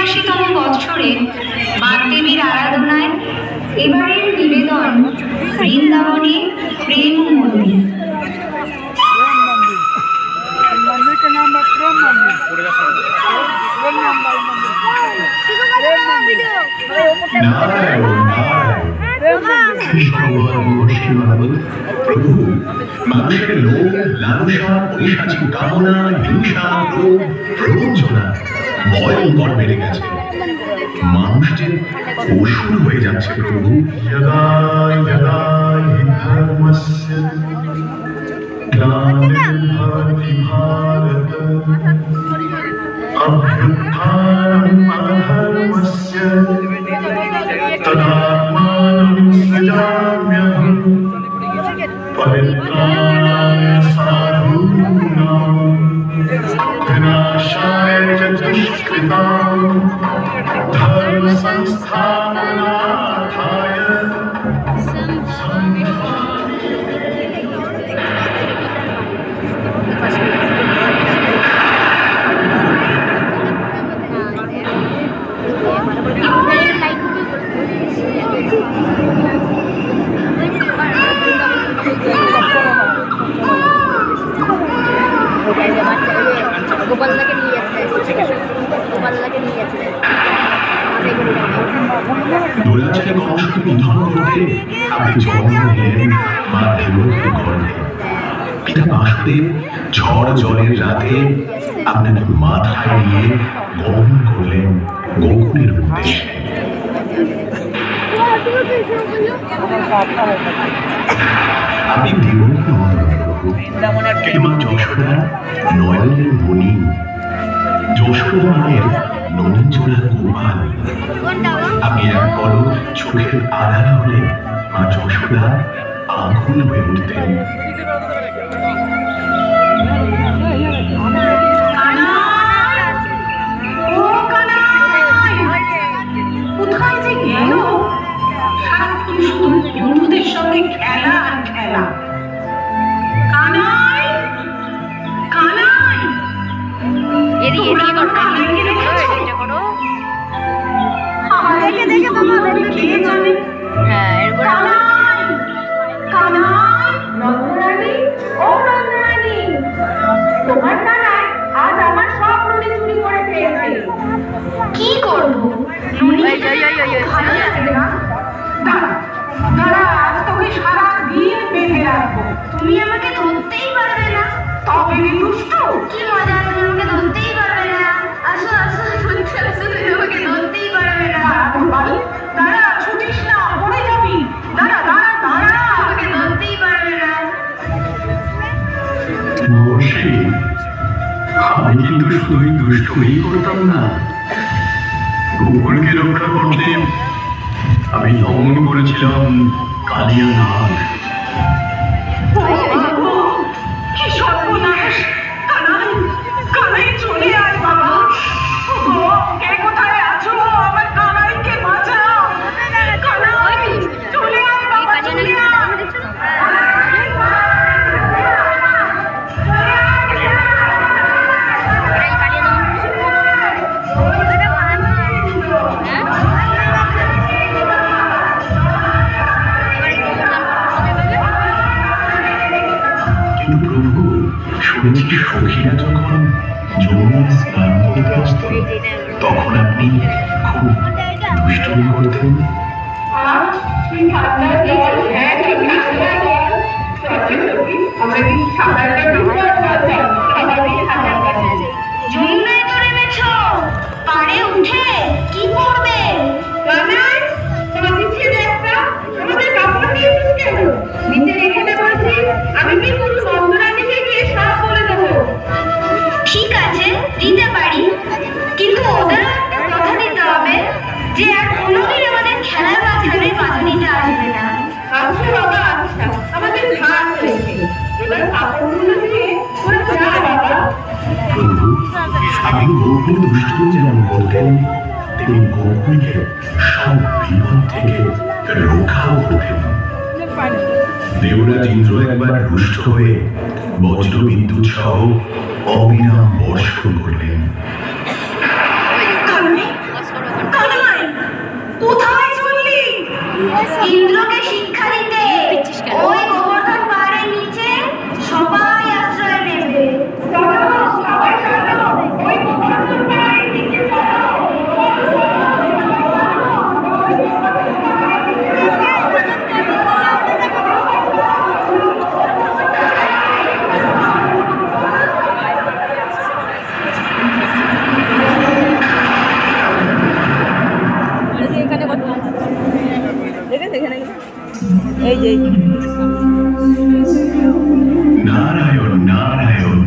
৮৮তম বৎসরে বাগদেবীর আরাধনায় এবারের নিবেদন বৃন্দাবনে প্রেম মন্দির। প্রভু, মানুষের লোভ, লালসা, পৈশাচিক কামনা, হিংসা, ক্রোধ, প্রবঞ্চনা ভয়ঙ্কর বেড়ে গেছে। মানুষ যে অসুর হয়ে যাচ্ছে প্রভু। ঝড় জলের রাতে আপনাকে মাথায় নিয়ে গমন করলেন গোকুলের উদ্দেশ্যে। আপনি দেবকী নন্দন মা যশোদা নয়নের মণি, যশোদা মায়ের ননীচোরা গোপাল। আপনি এক পলক চোখের আড়াল হলে মা যশোদা আঙুল হয়ে উঠতেন। কোথায় যে গেল? সারাক্ষণ শুধু বন্ধুদের সঙ্গে খেলা আর খেলা। কানাই, কানাই, কে জানে? কানাই, কানাই, নন্দরানী, ও নন্দরানী, তোমার কানাই আজ আমার সব নদী চুরি করে খেয়েছে। কি করবো? ভালো লাগে না? দাঁড়া, দাঁড়া, আজ তোকে সারা দিন বেঁধে রাখবো। তুমি আমাকে ধরতেই পারবে না। তবে দুষ্টু, কি মজা, তুমি আমাকে ধরতেই পারবে না। আসো আসো, সত্যি আসো, তুমি আমাকে ধরতেই পারবে না। দাঁড়া, ছুটিস না, পড়ে যাবি। দাঁড়া, দাঁড়া, দাঁড়া, আমাকে ধরতেই পারবে না। আমি কিন্তু শুধুই দুষ্টুই করতাম না, গোকুলকে রক্ষা করতে আমি লগ্ন করেছিলাম কালিয়া নাগ। কি সর্বনাশ! কানাই, কানাই, চলে আয় বাবা। কে কোথায় আছো? আমার কানাইকে বাঁচাও। কানাই, চলে আয় বাবা, চলে আয়। কিন্তু প্রভু, শুনেছি সখীরা যখন যমুনায় স্নান করতে আসত তখন আপনি খুব দুষ্টুমি করতেন। যমুনায় তো নেমেছ, পাড়ে উঠে কি করবে? ঠিক আছে, দিতে পারি, কিন্তু ওদের একটা কথা দিতে হবে যে আর কোনোদিন আমাদের খেলার মাঝখানে বাধা দিতে আসবে না। আচ্ছা বাবা, আচ্ছা, আমাদের ভাগ হয়েছে, এবার কাপড়গুলো দিয়ে ওরা যা বাবা। প্রভু, আপনি গোকুল দুষ্টুমি যেমন করতেন তেমনি গোকুলকে সব বিপদ থেকে রক্ষাও করতেন। দেবরাজ ইন্দ্র একবার রুষ্ট হয়ে বজ্র বিদ্যুৎ সহ অবিরাম বর্ষণ করলেন। ইন্দ্রকে শিক্ষা দিতে ওই গোবর্ধন পাহাড়ের নিচে সবাই আশ্রয় নেবে। ওই গোবর্ধন পাহাড়ের নিচে নারায়ণ নারায়ণ,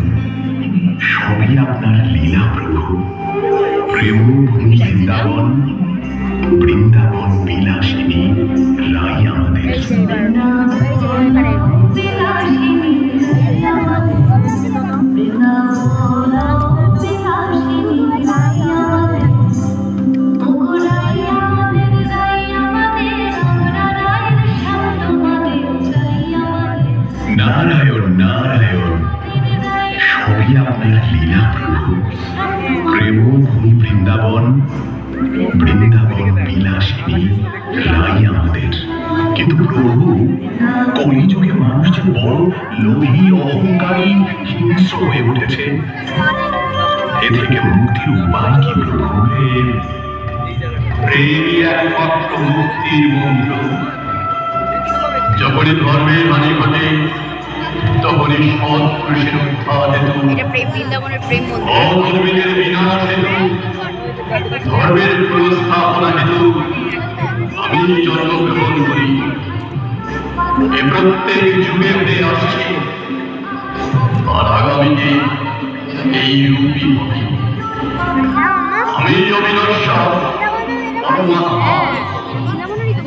সবই আপনার লীলা প্রভু। প্রেম ভূমি বৃন্দাবন, বৃন্দাবন বিলাসিনী রাই আমাদের। নারায়ণ নারায়ণ, সবই আপনার লীলা প্রভু। প্রেম ভূমি বৃন্দাবন, বৃন্দাবন বিলাসিনী রাই আমাদের। কিন্তু প্রভু, কলিযুগে মানুষ যে বড় লোভী, অহংকারী, হিংস্র হয়ে উঠেছে। এ থেকে মুক্তির উপায় কি প্রভু? প্রেমই একমাত্র মুক্তির মন্ত্র। যখনই ধর্মের হানি ঘটে, তখনই সৎ পুরুষের উত্থান হেতু, অধর্মীদের বিনাশ হেতু, ধর্মের পুনঃস্থাপনা হেতু আমি জন্মগ্রহণ করি। এ প্রত্যেক যুগে হয়ে আসছে, আর আগামীতে এই রূপই হবে। আমি অবিনশ্বর পরমাত্মা,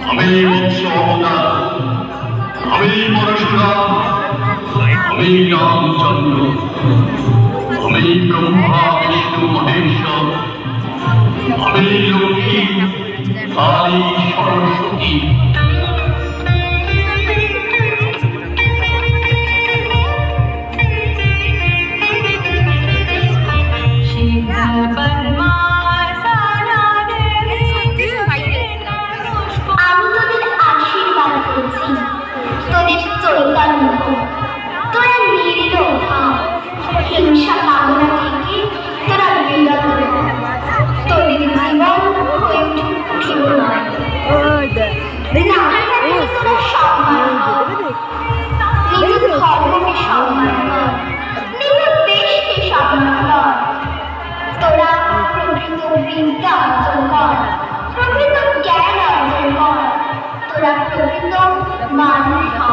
আমি মৎস্য অবতার, আমি পরশুরাম, আমি রামচন্দ্র, আমি ব্রহ্মা বিষ্ণু মহেশ্বর, আমি লক্ষ্মী কালী সরস্বতী। তোদের চৈতন্য, তোরা নিরীহ হিংসা কামনা থেকে তোরা বিরত, তোদের জীবন হয়ে উঠিব নয়। তোরা সম্মান কর, নিজের ধর্মকে সম্মান কর, নিজের দেশকে সম্মান কর। তোরা প্রকৃত বিদ্যা অর্জন কর, প্রকৃত জ্ঞান অর্জন কর, তোরা প্রকৃত মানুষ হ।